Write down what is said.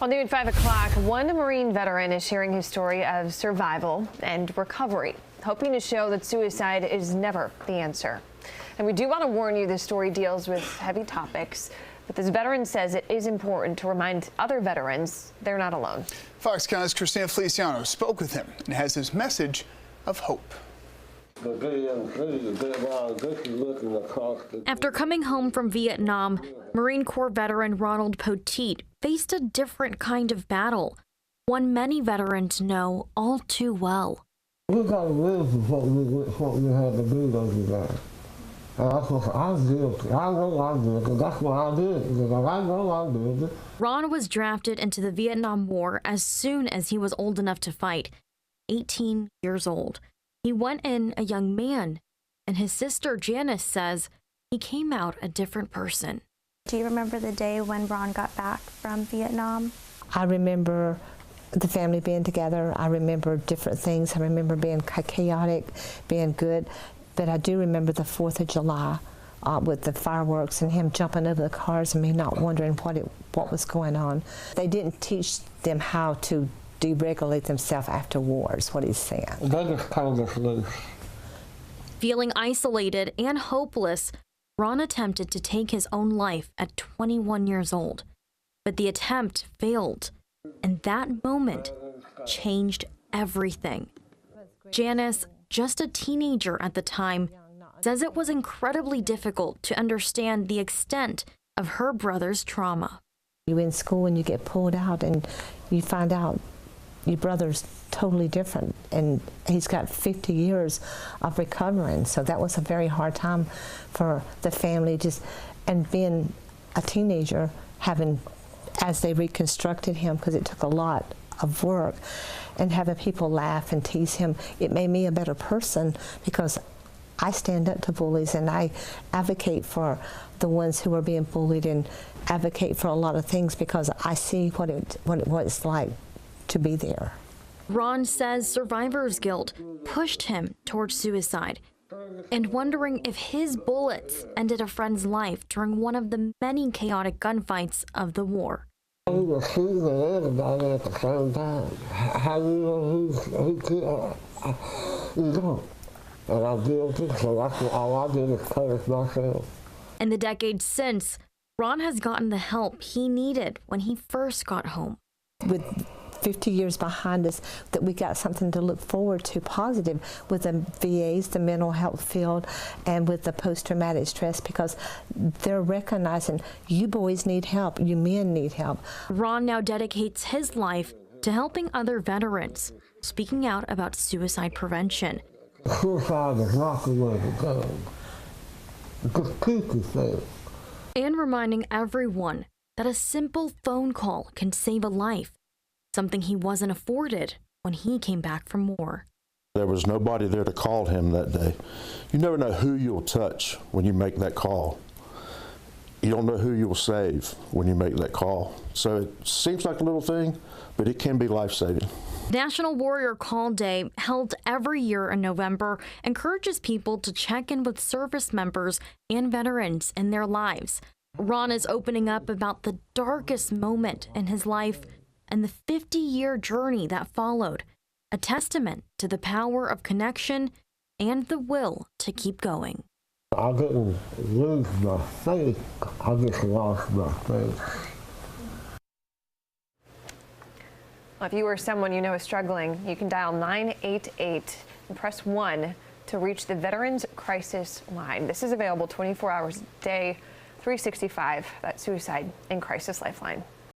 Well, noon 5 o'clock, one Marine veteran is sharing his story of survival and recovery, hoping to show that suicide is never the answer. And we do want to warn you, this story deals with heavy topics, but this veteran says it is important to remind other veterans they're not alone. Fox County's Christina Feliciano spoke with him and has his message of hope. After coming home from Vietnam, Marine Corps veteran Ronald Poteet faced a different kind of battle, one many veterans know all too well. We got to live with what we had to do those days. That's what I did. I know I did, because that's what I did. Because I know I did it. Ron was drafted into the Vietnam War as soon as he was old enough to fight, 18 years old. He went in a young man, and his sister Janice says he came out a different person. Do you remember the day when Ron got back from Vietnam? I remember the family being together. I remember different things. I remember being chaotic, being good. But I do remember the 4th of July with the fireworks and him jumping over the cars and me not wondering what was going on. They didn't teach them how to deregulate themselves after wars, what he's saying. They just told us loose. Feeling isolated and hopeless, Ron attempted to take his own life at 21 years old. But the attempt failed, and that moment changed everything. Janice, just a teenager at the time, says it was incredibly difficult to understand the extent of her brother's trauma. You're in school and you get pulled out and you find out your brother's totally different, and he's got 50 years of recovering. So that was a very hard time for the family, and being a teenager, as they reconstructed him, because it took a lot of work, and having people laugh and tease him, it made me a better person, because I stand up to bullies and I advocate for the ones who are being bullied and advocate for a lot of things, because I see what it's like to be there. Ron says survivor's guilt pushed him towards suicide, and wondering if his bullets ended a friend's life during one of the many chaotic gunfights of the war. We were shooting at everybody at the same time. How you know who killed? You don't. And I'm guilty, so that's all I did is punish myself. In the decades since, Ron has gotten the help he needed when he first got home. With 50 years behind us, that we got something to look forward to positive with the VAs, the mental health field, and with the post-traumatic stress, because they're recognizing you boys need help, you men need help. Ron now dedicates his life to helping other veterans, speaking out about suicide prevention. Suicide is not the way to go. Just keep yourself. And reminding everyone that a simple phone call can save a life, something he wasn't afforded when he came back from war. There was nobody there to call him that day. You never know who you'll touch when you make that call. You don't know who you'll save when you make that call. So it seems like a little thing, but it can be life-saving. National Warrior Call Day, held every year in November, encourages people to check in with service members and veterans in their lives. Ron is opening up about the darkest moment in his life and the 50-year journey that followed, a testament to the power of connection and the will to keep going. I didn't lose my faith, I just lost my faith. Well, if you or someone you know is struggling, you can dial 988 and press 1 to reach the Veterans Crisis Line. This is available 24 hours a day, 365, that Suicide and Crisis Lifeline.